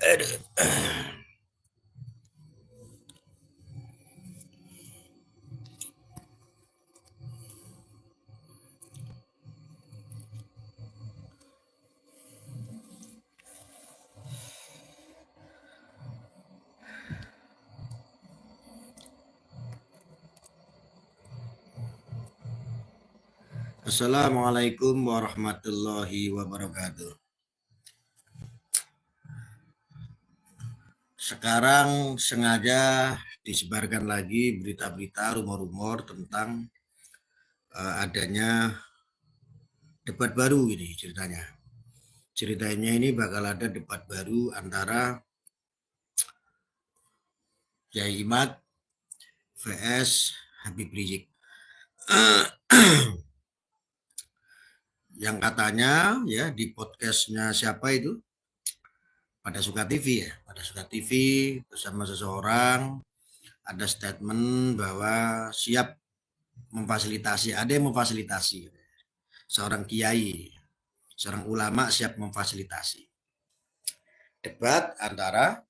Aduh. Assalamualaikum warahmatullahi wabarakatuh. Sekarang sengaja disebarkan lagi berita-berita, rumor-rumor tentang adanya debat baru ini ceritanya. Ceritanya ini bakal ada debat baru antara Yai Imad vs Habib Rizik. Yang katanya ya di podcastnya siapa itu? Pada Suka TV ya. Pada Suka TV bersama seseorang ada statement bahwa siap memfasilitasi, ada yang memfasilitasi. Seorang kiai, seorang ulama siap memfasilitasi debat antara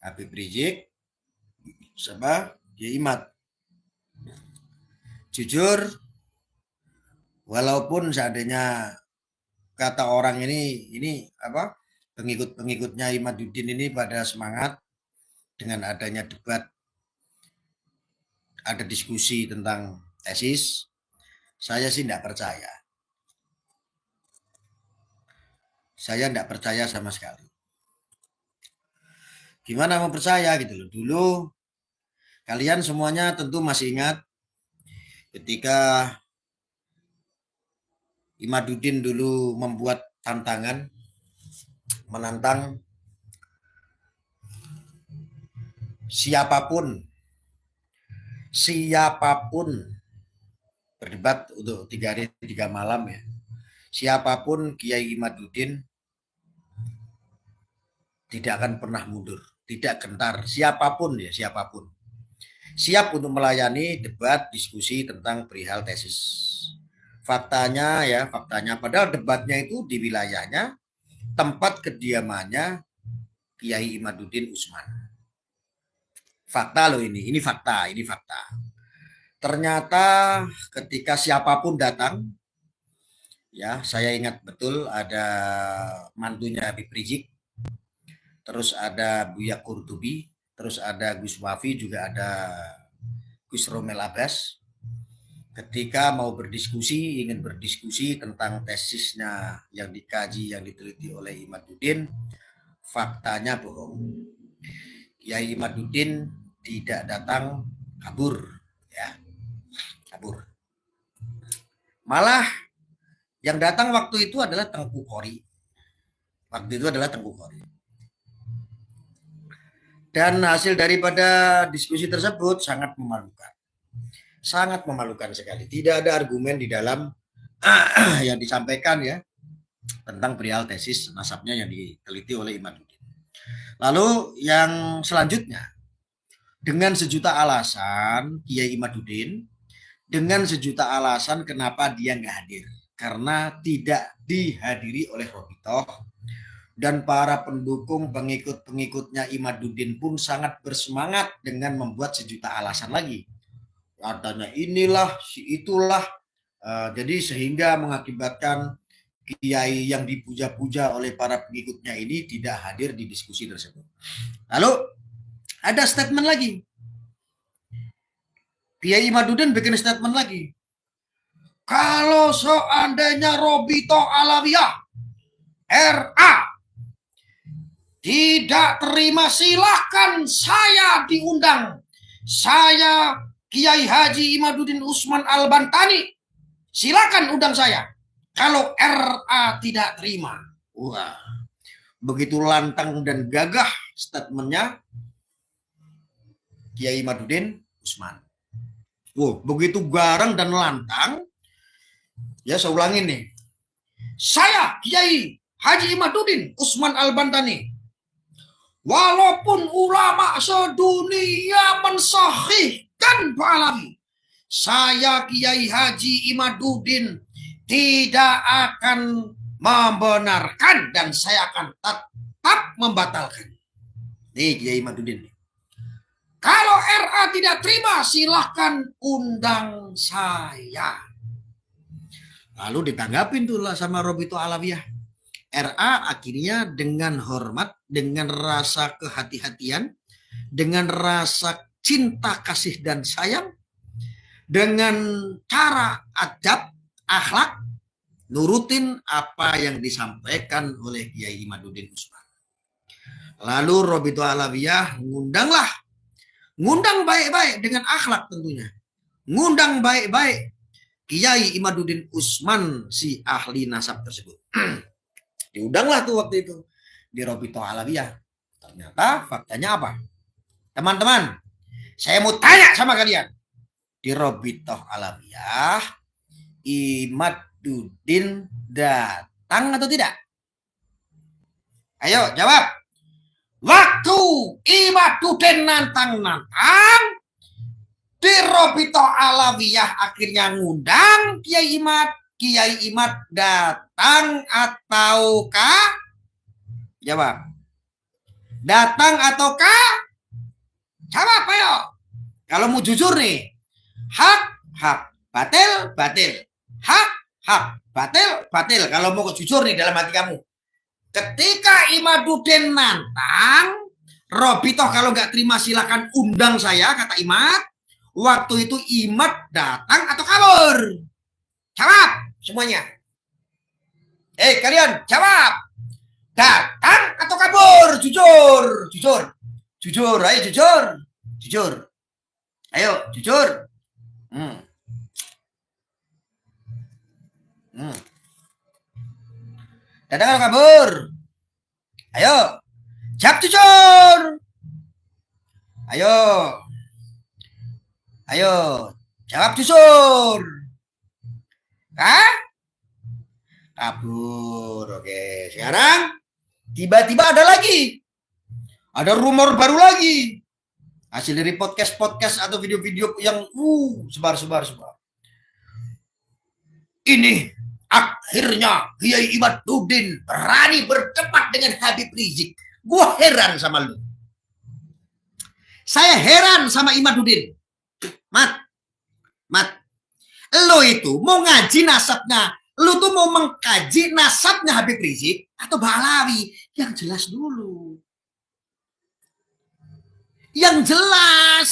Habib Rizik sama Yai Imad. Jujur, walaupun seandainya kata orang ini apa, pengikut-pengikutnya Imaduddin ini pada semangat dengan adanya debat, ada diskusi tentang tesis, saya sih tidak percaya. Saya tidak percaya sama sekali. Gimana mau percaya gitu loh. Dulu kalian semuanya tentu masih ingat ketika Imaduddin dulu membuat tantangan, menantang siapapun berdebat untuk 3 hari 3 malam ya. Siapapun Kiai Imaduddin tidak akan pernah mundur, tidak gentar, siapapun ya, siapapun. Siap untuk melayani debat, diskusi tentang perihal tesis. Faktanya padahal debatnya itu di wilayahnya, tempat kediamannya Kiai Imaduddin Usman. Fakta loh ini fakta. Ternyata ketika siapapun datang, ya saya ingat betul ada mantunya Habib Rizik, terus ada Buya Kurtubi, terus ada Gus Wafi, juga ada Gus Romel Abbas. Ketika mau ingin berdiskusi tentang tesisnya yang dikaji, yang diteliti oleh Imaduddin, faktanya bohong. Kiai Imaduddin tidak datang, kabur. Malah yang datang waktu itu adalah Tengku Kori. Dan hasil daripada diskusi tersebut sangat memalukan. Sangat memalukan sekali. Tidak ada argumen di dalam yang disampaikan ya tentang perihal tesis nasabnya yang diteliti oleh Imaduddin. Lalu yang selanjutnya, dengan sejuta alasan Kiai Imaduddin, dengan sejuta alasan kenapa dia nggak hadir, karena tidak dihadiri oleh Robitoh, dan para pendukung pengikutnya Imaduddin pun sangat bersemangat dengan membuat sejuta alasan lagi. Katanya inilah, si itulah. Jadi sehingga mengakibatkan kiai yang dipuja-puja oleh para pengikutnya ini tidak hadir di diskusi tersebut. Lalu ada statement lagi. Kiai Imaduddin bikin statement lagi. Kalau seandainya Robitoh Alawiyah RA tidak terima, silahkan saya diundang. Saya Kiai Haji Imaduddin Usman Al-Bantani, silakan undang saya. Kalau RA tidak terima. Wah, begitu lantang dan gagah statementnya Kiai Imaduddin Usman. Wah, begitu garang dan lantang. Ya, saya ulangin nih. Saya Kiai Haji Imaduddin Usman Al-Bantani, walaupun ulama sedunia mensahihkan Pak Alawi, saya Kiai Haji Imaduddin tidak akan membenarkan dan saya akan tetap membatalkan. Nih Kiai Imaduddin. Kalau RA tidak terima, silahkan undang saya. Lalu ditanggapin tuh lah sama Robito Alawiyah. RA akhirnya dengan hormat, dengan rasa kehati-hatian, dengan rasa cinta, kasih, dan sayang, dengan cara adab, akhlak, nurutin apa yang disampaikan oleh Kiai Imaduddin Usman. Lalu Robito Alawiyah ngundang baik-baik dengan akhlak tentunya. Ngundang baik-baik Kiai Imaduddin Usman, si ahli nasab tersebut. Diundanglah tuh waktu itu di Robito Alawiyah. Ternyata faktanya apa? Teman-teman, saya mau tanya sama kalian. Di Robito Alawiyah, Imaduddin datang atau tidak? Ayo jawab. Waktu Imaduddin nantang-nantang, di Robito Alawiyah akhirnya ngundang Kiai Imad datang ataukah? Jawab. Datang ataukah? Jawab ayo. Kalau mau jujur nih. Hak, batil, batil. Hak, batil. Kalau mau jujur nih dalam hati kamu. Ketika Imaduddin nantang, Robito kalau nggak terima silakan undang saya, kata Imad. Waktu itu Imad datang atau kabur? Jawab semuanya. Kalian jawab. Datang atau kabur? Jujur. Ayo jujur. Ayo jujur. Datang atau kabur? Ayo. Jawab jujur. Ayo. Jawab jujur. Kabur. Oke. Sekarang tiba-tiba ada lagi. Ada rumor baru lagi. Hasil dari podcast atau video-video yang sebar. Ini akhirnya Kiai Imaduddin berani berdebat dengan Habib Rizik. Gua heran sama lu. Saya heran sama Imaduddin. Mat. Lo itu mau ngaji nasabnya. Lo tuh mau mengkaji nasabnya Habib Rizik atau Ba'alawi? Yang jelas dulu. Yang jelas.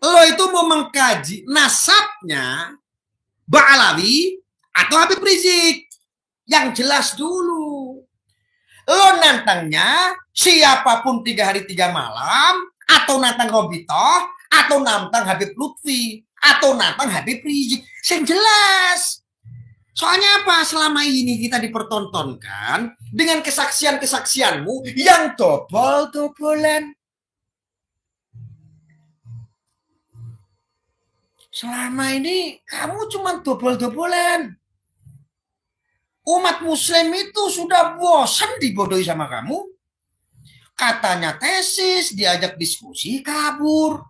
Lo itu mau mengkaji nasabnya Ba'alawi atau Habib Rizik. Yang jelas dulu. Lo nantangnya siapapun 3 hari 3 malam, atau nantang Robito, atau nantang Habib Lutfi, atau nantang Habib Rizik. Yang jelas. Soalnya apa? Selama ini kita dipertontonkan dengan kesaksian-kesaksianmu yang dobol-dobolan. Selama ini kamu cuma dobol-dobolan. Umat muslim itu sudah bosan dibodohi sama kamu. Katanya tesis, diajak diskusi, kabur.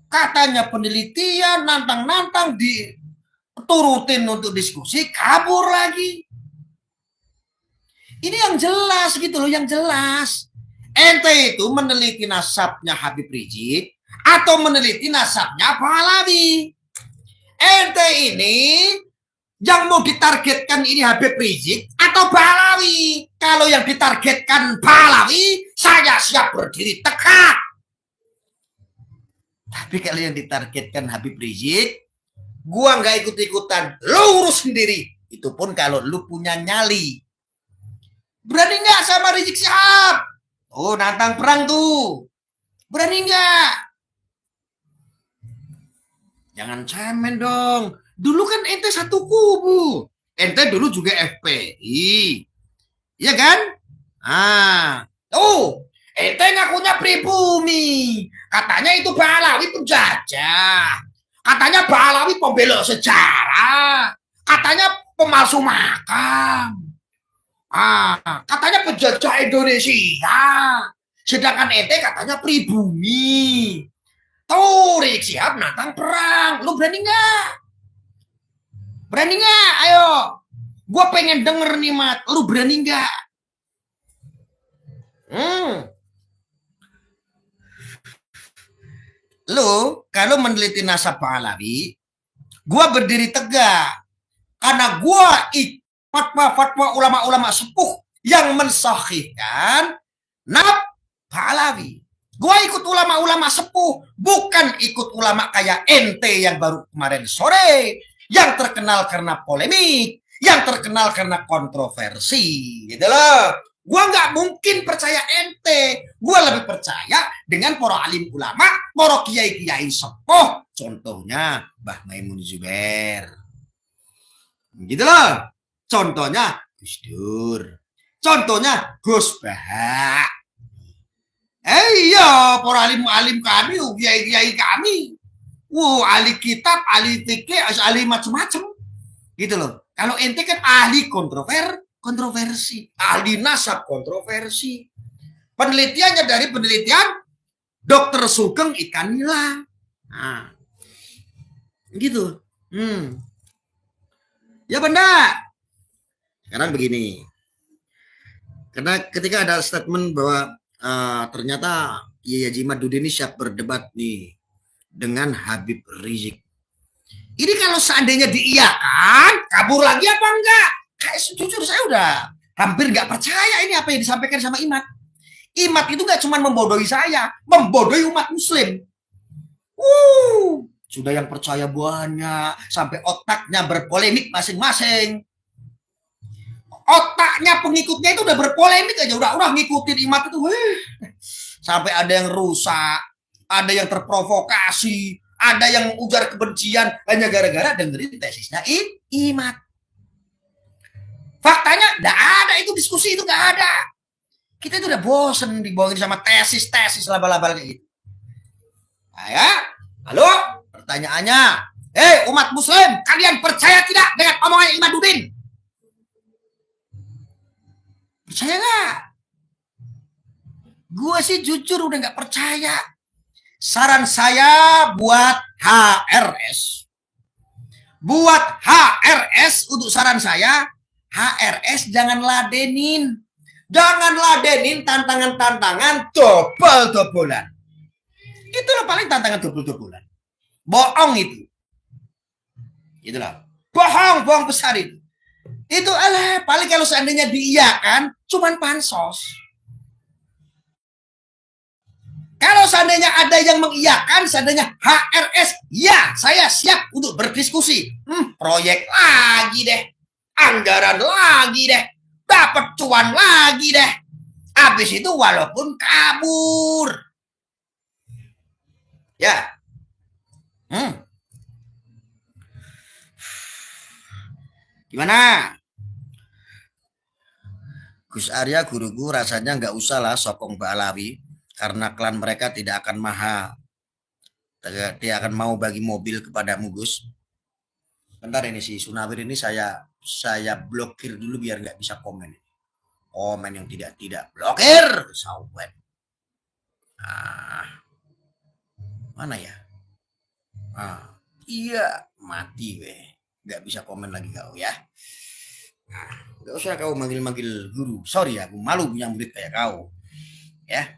Katanya penelitian, nantang-nantang, diturutin untuk diskusi, kabur lagi. Ini yang jelas gitu loh, yang jelas. Ente itu meneliti nasabnya Habib Rizik atau meneliti nasabnya Ba'alawi. Ente ini yang mau ditargetkan ini Habib Rizik atau Ba'alawi? Kalau yang ditargetkan Ba'alawi, saya siap berdiri tegak. Tapi kalau yang ditargetkan Habib Rizik, gua nggak ikut-ikutan, lu urus sendiri. Itu pun kalau lu punya nyali. Berani nggak sama Rizik Syihab? Oh, nantang perang tuh. Berani nggak? Jangan cemen dong. Dulu kan ente satu kubu. Ente dulu juga FPI. Iya kan? Ente ngakunya pribumi. Katanya itu Ba'alawi penjajah. Katanya Ba'alawi pembelok sejarah. Katanya pemalsu makam. Katanya penjajah Indonesia. Sedangkan ente katanya pribumi. Tuh, Rizik Syihab nantang perang. Lu berani nggak? Berani nggak? Ayo. Gue pengen denger nih, Mat. Lu berani nggak? Lu kalau meneliti nasab Pahlavi, gue berdiri tegak karena gue ikut fatwa ulama-ulama sepuh yang mensahihkan nasab Pahlavi. Gue ikut ulama-ulama sepuh, bukan ikut ulama kayak ente yang baru kemarin sore, yang terkenal karena polemik, yang terkenal karena kontroversi, gitu loh. Gue nggak mungkin percaya ente. Gue lebih percaya dengan para alim ulama, para kiai-kiai sepuh. Contohnya Mbah Maimun Zubair. Gitu loh. Contohnya Gus Dur. Contohnya Gus Bah. Iya, para alim-alim kami, kiai-kiai kami. Ahli kitab, ahli fikih, ahli macam-macam. Gitu loh. Kalau ente kan ahli kontroversi, ahli nasab kontroversi. Penelitiannya dari penelitian Dokter Sugeng Ikan Nila. Nah, gitu. Ya benda. Sekarang begini. Karena ketika ada statement bahwa ternyata Yaya Jimaduddin ini siap berdebat nih dengan Habib Rizik. Ini kalau seandainya diiyakan, kabur lagi apa enggak? Kayak jujur saya udah hampir nggak percaya ini apa yang disampaikan sama Imat. Imat itu nggak cuma membodohi saya, membodohi umat Muslim. Sudah yang percaya banyak, sampai otaknya berpolemik masing-masing. Otaknya pengikutnya itu udah berpolemik aja, udah ngikutin Imat itu. Sampai ada yang rusak, ada yang terprovokasi, ada yang ujar kebencian hanya gara-gara dengerin tesisnya Imat. Faktanya nggak ada itu diskusi, itu nggak ada. Kita itu udah bosen dibohongin sama tesis laba-laba kayak gitu. Nah, ya, halo, pertanyaannya, umat Muslim, kalian percaya tidak dengan omongan Imaduddin? Percaya nggak? Gue sih jujur udah nggak percaya. Saran saya buat HRS. Buat HRS, untuk saran saya, HRS jangan ladenin. Jangan ladenin tantangan-tantangan dobel-dobelan. Itu loh paling tantangan dobel-dobelan. Bohong itu. Itulah. Bohong besar itu. Itu paling kalau seandainya diiyakan, cuman pansos. Kalau seandainya ada yang mengiyakan, seandainya HRS, ya saya siap untuk berdiskusi. Proyek lagi deh, anggaran lagi deh, dapat cuan lagi deh. Habis itu walaupun kabur. Ya. Gimana? Gus Arya guruku rasanya nggak usah lah sokong Pahlavi, karena klan mereka tidak akan mahal. Dia akan mau bagi mobil kepadamu, Gus. Bentar ini si Sunawir ini saya blokir dulu biar nggak bisa komen. Komen yang tidak blokir, sahabat. Mana ya? Iya, mati weh. Nggak bisa komen lagi kau ya. Nggak usah kau manggil-manggil guru. Sorry, aku malu punya murid kayak kau. Ya.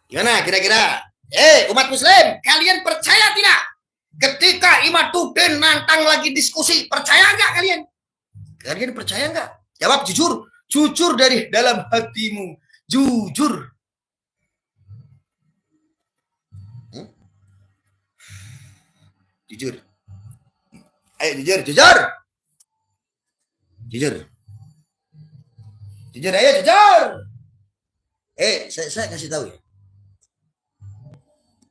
Gimana kira-kira? Umat Muslim, kalian percaya tidak? Ketika Imaduddin nantang lagi diskusi, percaya nggak kalian? Kalian percaya nggak? Jawab jujur, jujur dari dalam hatimu, jujur. Jujur. Ayo jujur. Jujur, ayo jujur. Saya kasih tahu ya.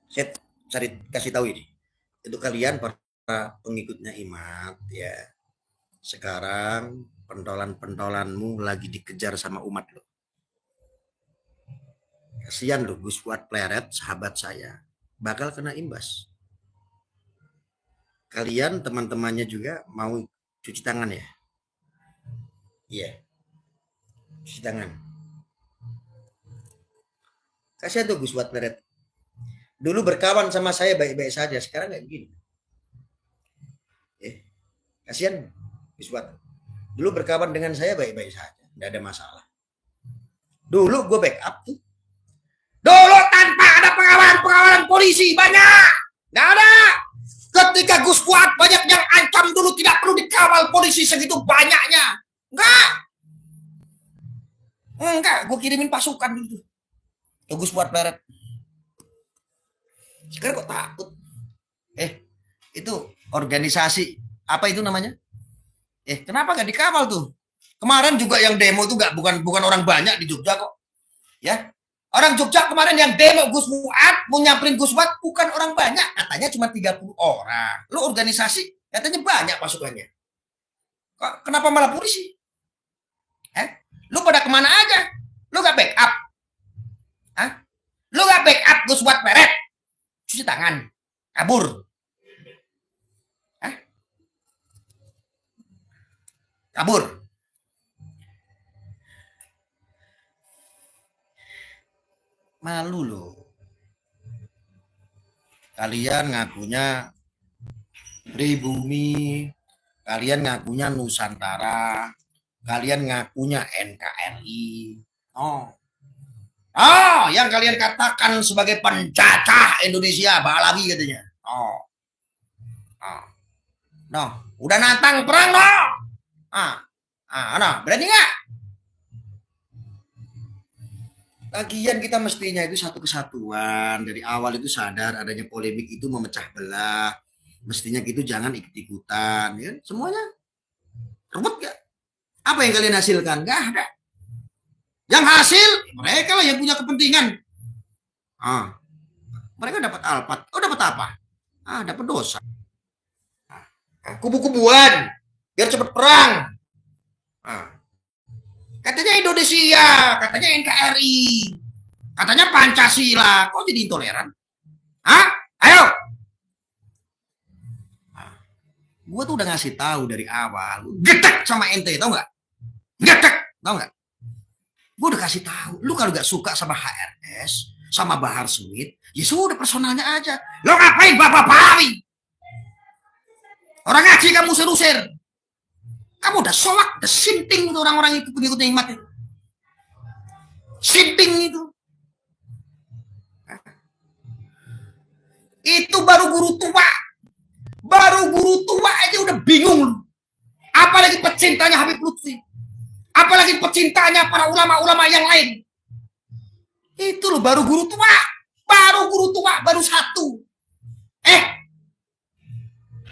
Saya cari kasih tahu ini. Itu kalian para pengikutnya Imat ya. Sekarang pentolan-pentolanmu lagi dikejar sama umat lo. Kasihan lo Gus Fuad Pleret, sahabat saya, bakal kena imbas. Kalian teman-temannya juga mau cuci tangan ya? Iya. Cuci tangan. Kasihan tuh Gus Watmeret. Dulu berkawan sama saya baik-baik saja, sekarang kayak begini. Kasihan Gus Wat. Dulu berkawan dengan saya baik-baik saja, tidak ada masalah. Dulu gue backup tuh. Dulu tanpa ada pengawalan polisi banyak, nggak ada. Ketika Gus Wat banyak yang ancam dulu tidak perlu dikawal polisi segitu banyaknya. Enggak, gue kirimin pasukan dulu tuh Gus Wat Meret. Sekarang kok takut? Itu organisasi apa itu namanya? Kenapa nggak dikawal tuh? Kemarin juga yang demo tuh bukan orang banyak di Jogja kok. Ya, orang Jogja kemarin yang demo Gus Wat, mau nyamperin Gus Wat bukan orang banyak, katanya cuma 30 orang. Lu organisasi katanya banyak pasukannya. Kenapa malah polisi? Lu pada kemana aja? Lu gak backup? Lu gak backup Gus Wat Meret? Cuci tangan, kabur. Kabur. Malu loh. Kalian ngakunya pribumi, kalian ngakunya Nusantara, kalian ngakunya NKRI. Yang kalian katakan sebagai penjajah Indonesia, Balawi katanya. Udah nantang perang loh. Berani nggak? Lagian kita mestinya itu satu kesatuan. Dari awal itu sadar adanya polemik itu memecah belah. Mestinya gitu jangan ikut-ikutan. Ya? Semuanya rebut gak? Apa yang kalian hasilkan? Gak ada. Yang hasil mereka lah yang punya kepentingan. Mereka dapat alpat. Dapat apa? Dapat dosa. Kubu-kubuan. Biar cepat perang. Katanya Indonesia, katanya NKRI, katanya Pancasila. Kok jadi intoleran? Ayo. Gue tuh udah ngasih tahu dari awal. Gedek sama ente, tau nggak? Gedek, tau nggak? Gue udah kasih tahu. Lu kalau gak suka sama HRS, sama Bahar Smith, ya sudah personalnya aja. Lo ngapain Bapak Balawi? Orang ngaji kamu usir-usir. Kamu udah solak, udah sinting itu orang-orang itu pengikutnya Imat itu. Sinting itu. Itu baru guru tua. Baru guru tua aja udah bingung. Apalagi pecintanya Habib Lutfi. Apalagi pecintanya para ulama-ulama yang lain. Itu loh baru guru tua. Baru guru tua, baru satu.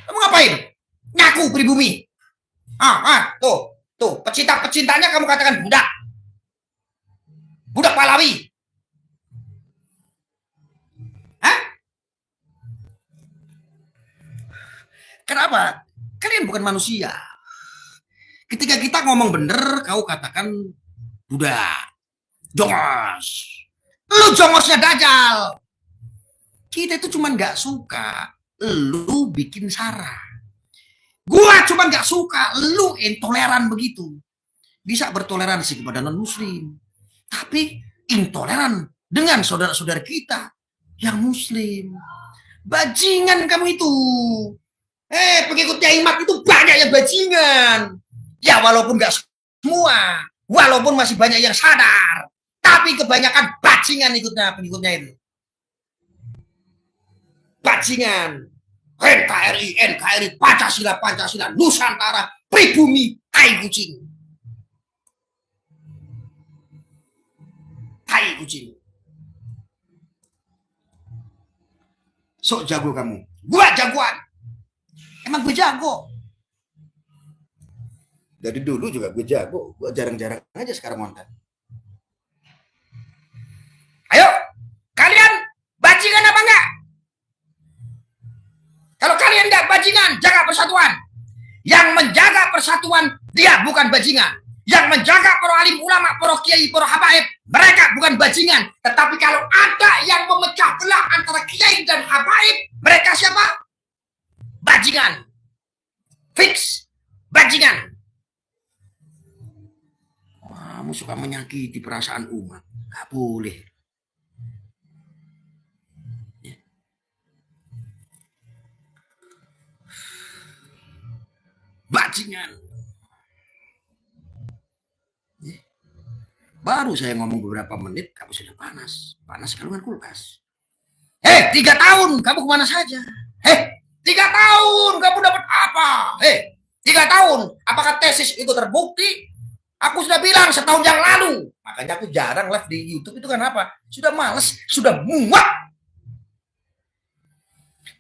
Kamu ngapain? Ngaku pribumi. Tuh, pecinta-pecintanya kamu katakan budak. Budak Pahlawi. Kenapa? Kalian bukan manusia. Ketika kita ngomong bener, kau katakan budak. Jongos. Lu jongosnya Dajjal. Kita itu cuma gak suka lu bikin sara. Gua cuma gak suka lu intoleran begitu. Bisa bertoleransi kepada non-muslim. Tapi intoleran dengan saudara-saudara kita yang muslim. Bajingan kamu itu. Pengikutnya Imat itu banyak yang bajingan. Ya walaupun gak semua. Walaupun masih banyak yang sadar. Tapi kebanyakan bajingan pengikutnya itu. Bajingan. NKRI, Pancasila, Nusantara, pribumi, tai kucing. Tai kucing. Sok jago kamu. Gua jagoan. Emang gue jago. Dari dulu juga gue jago. Gue jarang-jarang aja sekarang ngonten. Ayo, kalian bajingan apa enggak? Kalau kalian enggak bajingan, jaga persatuan. Yang menjaga persatuan, dia bukan bajingan. Yang menjaga para alim ulama, para kiai, para habaib, mereka bukan bajingan. Tetapi kalau ada yang memecah belah antara kiai dan habaib, mereka siapa? Bajingan. Fix. Bajingan. Kamu suka menyakiti perasaan umat. Gak boleh. bajingan. Baru saya ngomong beberapa menit, kamu sudah panas. Panas kalungan kulkas. 3 tahun, kamu kemana saja? 3 tahun, kamu dapat apa? 3 tahun, apakah tesis itu terbukti? Aku sudah bilang setahun yang lalu. Makanya aku jarang live di YouTube itu kan apa? Sudah males, sudah muak.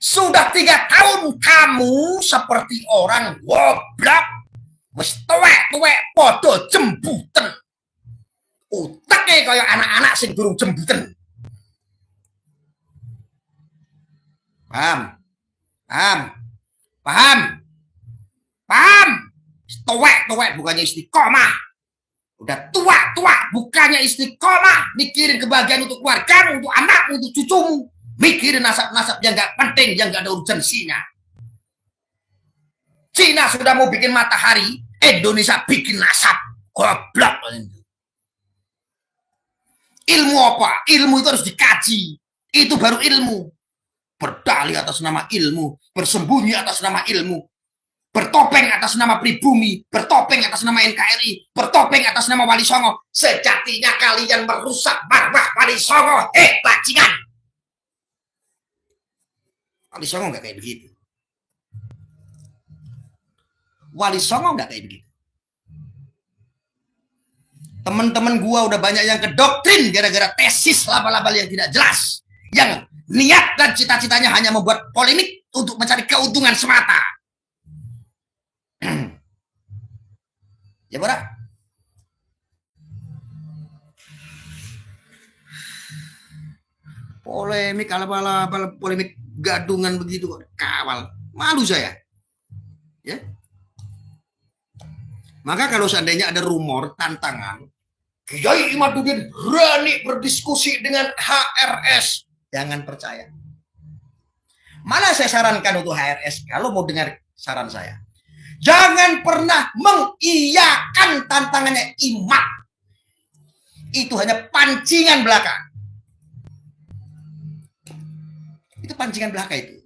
Sudah 3 tahun kamu seperti orang goblok. Wes tuwek-tuwek podo jembuten. Uteknya kayak anak-anak sing durung jembuten. Paham? Tuwek-tuwek bukannya istiqomah. Udah tua bukannya istiqomah. Mikirin kebahagiaan untuk keluargamu, untuk anakmu, untuk cucumu. Mikirin nasab-nasab yang gak penting, yang gak ada urgensinya. Cina sudah mau bikin matahari, Indonesia bikin nasab. Goblok. Ilmu apa? Ilmu itu harus dikaji. Itu baru ilmu. Berdalih atas nama ilmu, bersembunyi atas nama ilmu, bertopeng atas nama pribumi, bertopeng atas nama NKRI, bertopeng atas nama Wali Songo. Sejatinya kalian merusak marwah Wali Songo. Bajingan. Wali Songo nggak kayak begitu. Wali Songo nggak kayak begitu. Teman-teman gua udah banyak yang kedoktrin gara-gara tesis labal-labal yang tidak jelas. Yang niat dan cita-citanya hanya membuat polemik untuk mencari keuntungan semata. Ya, Bora? Polemik ala-ala polemik gadungan begitu kok. Kawal. Malu saya. Ya. Maka kalau seandainya ada rumor, tantangan, Kiai Imaduddin berani berdiskusi dengan HRS, jangan percaya. Malah saya sarankan untuk HRS, kalau mau dengar saran saya, jangan pernah mengiyakan tantangannya Imad. Itu hanya pancingan belaka. Itu pancingan belaka itu.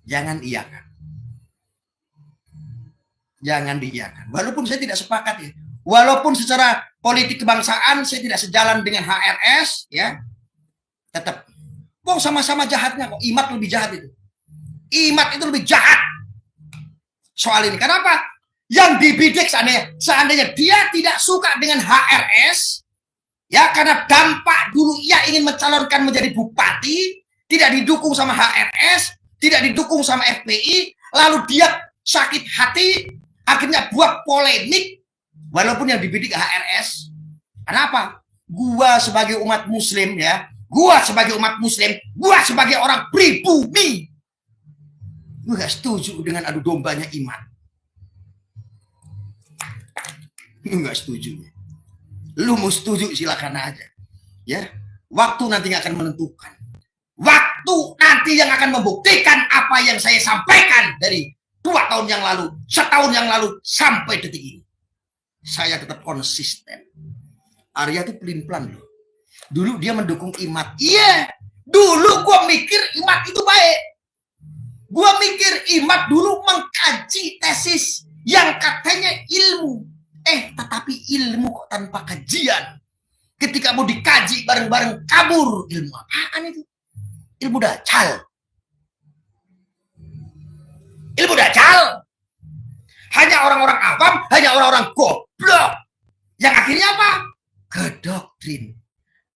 Jangan iyakan. Jangan diiyakan. Walaupun saya tidak sepakat ya. Walaupun secara politik kebangsaan saya tidak sejalan dengan HRS ya. Tetap. Wong sama-sama jahatnya kok. Imad lebih jahat itu. Imad itu lebih jahat. Soal ini. Kenapa? Yang dibidik seandainya dia tidak suka dengan HRS ya, karena dampak dulu ia ingin mencalonkan menjadi bupati, tidak didukung sama HRS, tidak didukung sama FPI, lalu dia sakit hati, akhirnya buat polemik, walaupun yang dibidik HRS. Kenapa? Gua sebagai umat muslim ya, gua sebagai umat muslim, gua sebagai orang pribumi, gua gak setuju dengan adu dombanya Imad. Lu gak setuju. Lu mau setuju silakan aja. Ya, waktu nanti akan menentukan. Waktu nanti yang akan membuktikan apa yang saya sampaikan dari 2 tahun yang lalu, setahun yang lalu, sampai detik ini. Saya tetap konsisten. Arya itu pelin-pelan loh. Dulu dia mendukung Imad. Iya, dulu gue mikir Imad itu baik. Gue mikir Imad dulu mengkaji tesis yang katanya ilmu. Tetapi ilmu kok tanpa kajian. Ketika mau dikaji bareng-bareng kabur. Ilmu apaan itu? Ilmu dajjal. Ilmu dajjal. Hanya orang-orang awam, hanya orang-orang goblok. Yang akhirnya apa? Kedoktrin.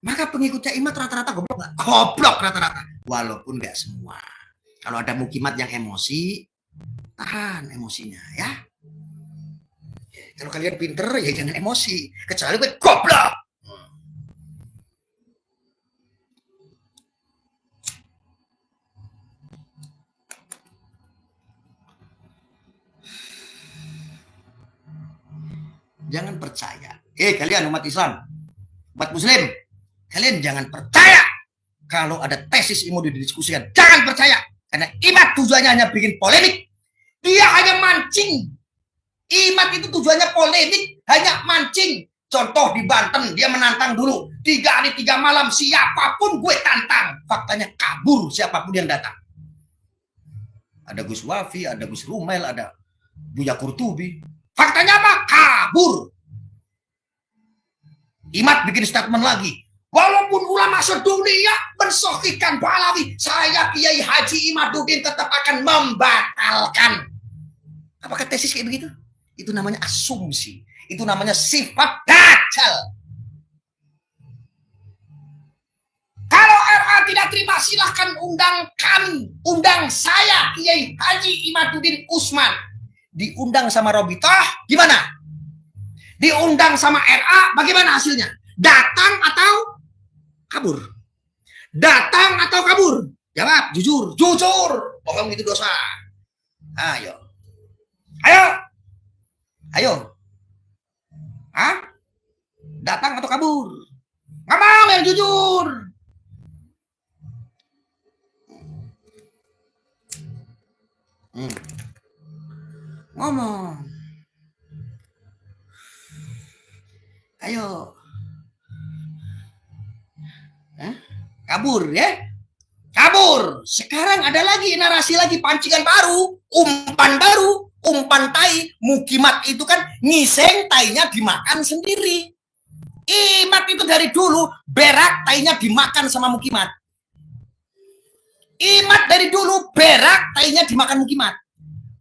Maka pengikutnya Imad rata-rata goblok nggak? Goblok rata-rata. Walaupun nggak semua. Kalau ada mukimat yang emosi, tahan emosinya ya. Kalau kalian pinter ya jangan emosi. Kecuali gue goblok. Jangan percaya. Kalian umat Islam, umat Muslim, kalian jangan percaya kalau ada tesis yang mau didiskusikan. Jangan percaya. Karena Imad tujuannya hanya bikin polemik. Dia hanya mancing. Imad itu tujuannya polemik, hanya mancing. Contoh di Banten, dia menantang dulu 3 hari 3 malam, siapapun gue tantang. Faktanya kabur siapapun yang datang. Ada Gus Wafi, ada Gus Rumel, ada Buya Kurtubi. Faktanya apa? Kabur. Imat bikin statement lagi. Walaupun ulama sedunia mensohikan Balawi, saya Kiai Haji Imaduddin tetap akan membatalkan. Apakah tesis kayak begitu? Itu namanya asumsi. Itu namanya sifat dajjal. Kalau RA tidak terima, silahkan undang kami, undang saya Kiai Haji Imaduddin Usman. Diundang sama Robitoh, gimana? Diundang sama RA, bagaimana hasilnya? Datang atau kabur? Datang atau kabur? Jawab, jujur, jujur. Bohong itu dosa. Ayo. Ayo. Ayo. Hah? Datang atau kabur? Nggak mau yang jujur. Ngomong. Ayo. Hah? Kabur ya? Kabur. Sekarang ada lagi narasi lagi, pancingan baru, umpan tai. Mukimat itu kan ngiseng tainya dimakan sendiri. Imat itu dari dulu berak tainya dimakan sama Mukimat. Imat dari dulu berak tainya dimakan Mukimat.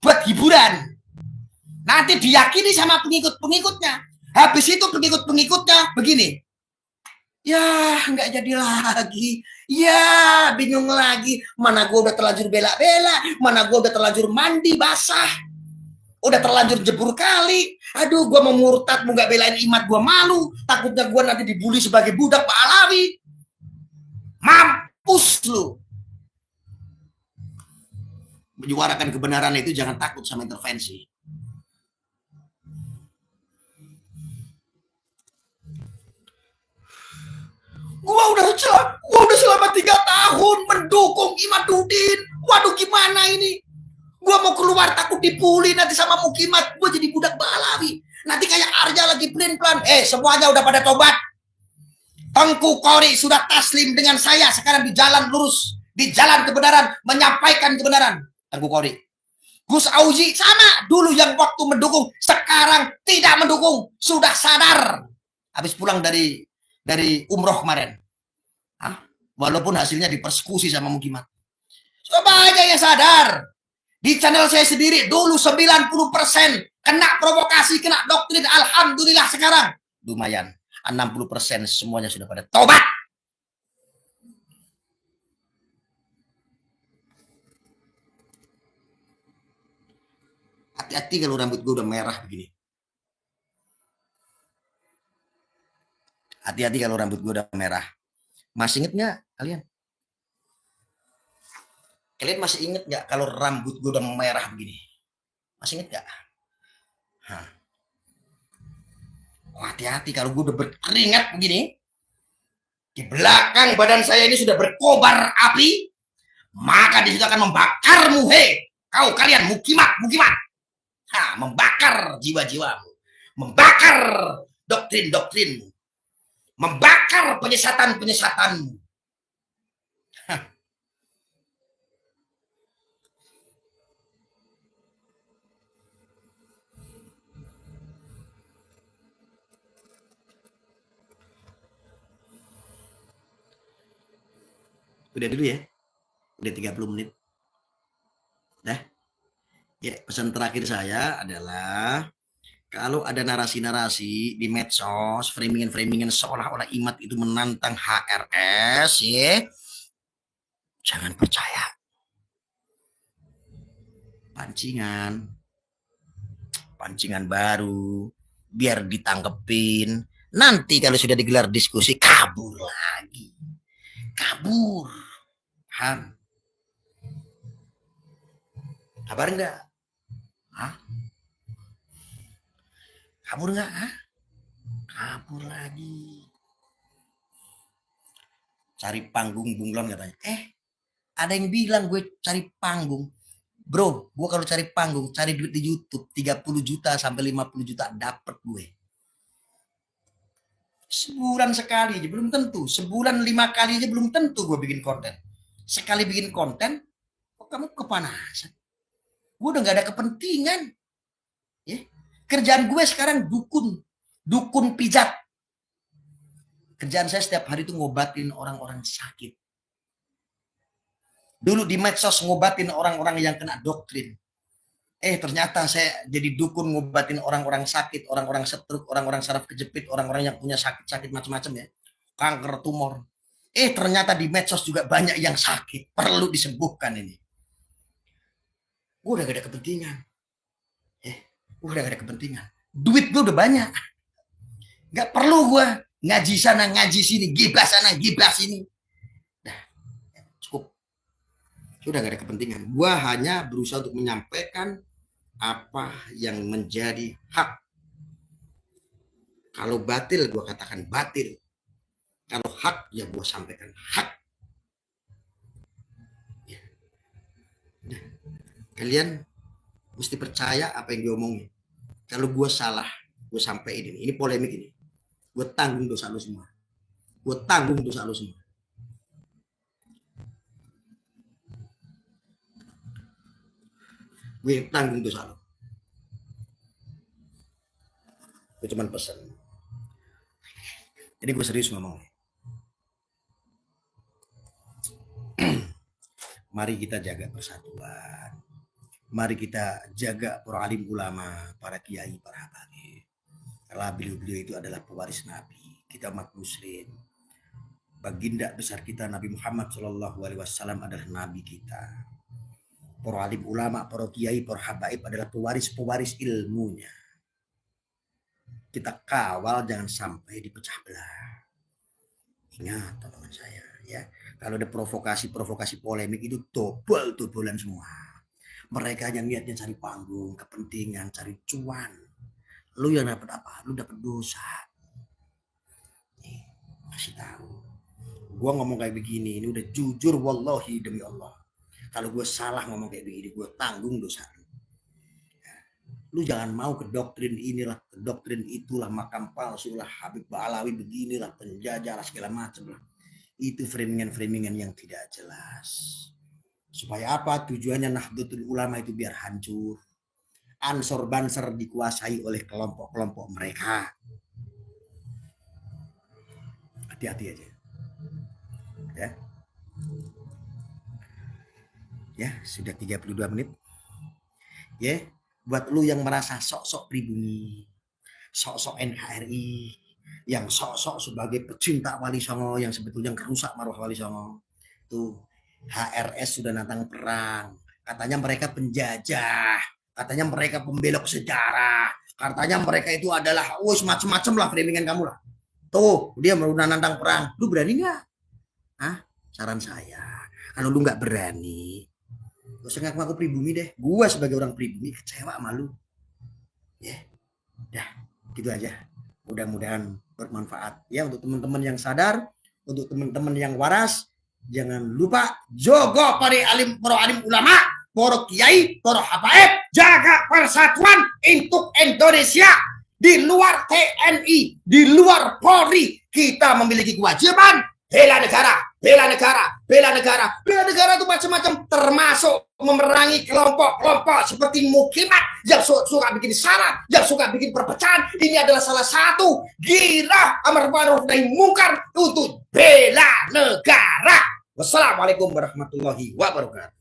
Buat hiburan. Nanti diyakini sama pengikut-pengikutnya. Habis itu pengikut-pengikutnya begini. Ya, nggak jadi lagi. Ya, bingung lagi. Mana gue udah terlanjur bela-bela. Mana gue udah terlanjur mandi basah. Udah terlanjur jebur kali. Aduh, gue mau murtad, mau nggak belain imat, gue malu. Takutnya gue nanti dibully sebagai budak Pak Alawi. Mampus lu. Menyuarakan kebenaran itu jangan takut sama intervensi. Gua udah selama 3 tahun mendukung Imaduddin. Waduh, gimana ini? Gua mau keluar takut dipuli nanti sama Mukimat. Gua jadi budak Balawi. Nanti kayak Arja lagi plan-plan. Semuanya udah pada tobat. Tengku Kori sudah taslim dengan saya. Sekarang di jalan lurus, di jalan kebenaran, menyampaikan kebenaran. Tengku Kori. Gus Auzi sama, dulu yang waktu mendukung, sekarang tidak mendukung, sudah sadar. Habis pulang dari umroh kemarin. Walaupun hasilnya dipersekusi sama Mukimat. Coba aja yang sadar. Di channel saya sendiri dulu 90% kena provokasi, kena doktrin. Alhamdulillah sekarang lumayan. 60% semuanya sudah pada tobat. Hati-hati kalau rambut gue udah merah begini. Hati-hati kalau rambut gue udah merah. Masih inget nggak kalian? Kalian masih inget nggak kalau rambut gue udah merah begini? Masih inget nggak? Hati-hati kalau gue udah berkeringat begini. Di belakang badan saya ini sudah berkobar api. Maka di situ akan membakarmu. Hei, kau kalian Mukimat. Membakar jiwa-jiwamu. Membakar doktrin-doktrinmu. Membakar penyesatan-penyesatanmu. Udah dulu ya. Udah 30 menit. Dah. Ya, pesan terakhir saya adalah kalau ada narasi-narasi di medsos, framingan-framingan seolah-olah Imat itu menantang HRS, ya, jangan percaya. Pancingan baru, biar ditangkepin. Nanti kalau sudah digelar diskusi, kabur lagi. Kabur. Kabar enggak? Kabur enggak? Kabur lagi. Cari panggung bunglon katanya. Ada yang bilang gue cari panggung. Bro, gue kalau cari panggung, cari duit di YouTube 30 juta sampai 50 juta dapet gue. Sebulan sekali aja belum tentu. Sebulan 5 kali aja belum tentu gue bikin konten. Sekali bikin konten, kok kamu kepanasan? Gue udah gak ada kepentingan. Kerjaan gue sekarang dukun pijat. Kerjaan saya setiap hari itu ngobatin orang-orang sakit. Dulu di medsos ngobatin orang-orang yang kena doktrin. Ternyata saya jadi dukun ngobatin orang-orang sakit, orang-orang stroke, orang-orang saraf kejepit, orang-orang yang punya sakit-sakit macam-macam ya. Kanker, tumor. Ternyata di medsos juga banyak yang sakit, perlu disembuhkan ini. Gue udah gak ada kepentingan. Gue udah gak ada kepentingan. Duit gue udah banyak. Gak perlu gue ngaji sana, ngaji sini, gibah sana, gibah sini. Nah, cukup. Sudah gak ada kepentingan. Gue hanya berusaha untuk menyampaikan apa yang menjadi hak. Kalau batil, gue katakan batil. Kalau hak, ya gue sampaikan hak. Ya. Nah, kalian mesti percaya apa yang diomongin. Kalau gue salah, gue sampaikan ini. Ini polemik ini. Gue tanggung dosa lu semua. Gue tanggung dosa lu semua. Gue tanggung dosa lu. Gue cuma pesan. Ini gue serius ngomongnya. Mari kita jaga persatuan. Mari kita jaga para alim ulama, para kiai, para habaib. Karena beliau-beliau itu adalah pewaris Nabi. Kita umat muslim. Baginda besar kita Nabi Muhammad SAW adalah Nabi kita. Para alim ulama, para kiai, para habaib adalah pewaris-pewaris ilmunya. Kita kawal jangan sampai dipecah belah. Ingat teman-teman saya ya. Kalau ada provokasi polemik itu tobolan semua. Mereka yang niatnya cari panggung, kepentingan, cari cuan. Lu yang dapat apa? Lu dapat dosa. Nih, kasih tahu. Gua ngomong kayak begini, ini udah jujur wallahi demi Allah. Kalau gue salah ngomong kayak begini, gue tanggung dosa lu. Lu jangan mau ke doktrin inilah, ke doktrin itulah, makam palsu lah, Habib Ba'alawi beginilah, penjajah lah, segala macam lah. Itu framingan yang tidak jelas. Supaya apa? Tujuannya Nahdlatul Ulama itu biar hancur. Ansor Banser dikuasai oleh kelompok-kelompok mereka. Hati-hati aja. Ya, sudah 32 menit. Ya, buat lu yang merasa sok-sok pribumi, sok-sok NKRI, yang sok-sok sebagai pecinta Wali Songo yang sebetulnya merusak marwah Wali Songo. Tuh, HRS sudah nantang perang. Katanya mereka penjajah, katanya mereka pembelok sejarah, katanya mereka itu adalah macam-macam lah framingan kamu lah. Tuh, dia mau nantang perang. Lu berani nggak? Saran saya, kalau lu nggak berani, gak usah ngaku-ngaku pribumi deh. Gua sebagai orang pribumi kecewa sama lu. Ya, dah, gitu aja. Mudah-mudahan bermanfaat ya untuk teman-teman yang sadar, untuk teman-teman yang waras. Jangan lupa jogo para alim ulama, para kiai, para habaib, jaga persatuan untuk Indonesia. Di luar TNI, di luar Polri, kita memiliki kewajiban bela negara, bela negara, bela negara. Bela negara itu macam-macam, termasuk memerangi kelompok-kelompok seperti Mukimat yang suka bikin syarat, yang suka bikin perpecahan. Ini adalah salah satu ghirah amar ma'ruf nahi mungkar untuk bela negara. Wassalamualaikum warahmatullahi wabarakatuh.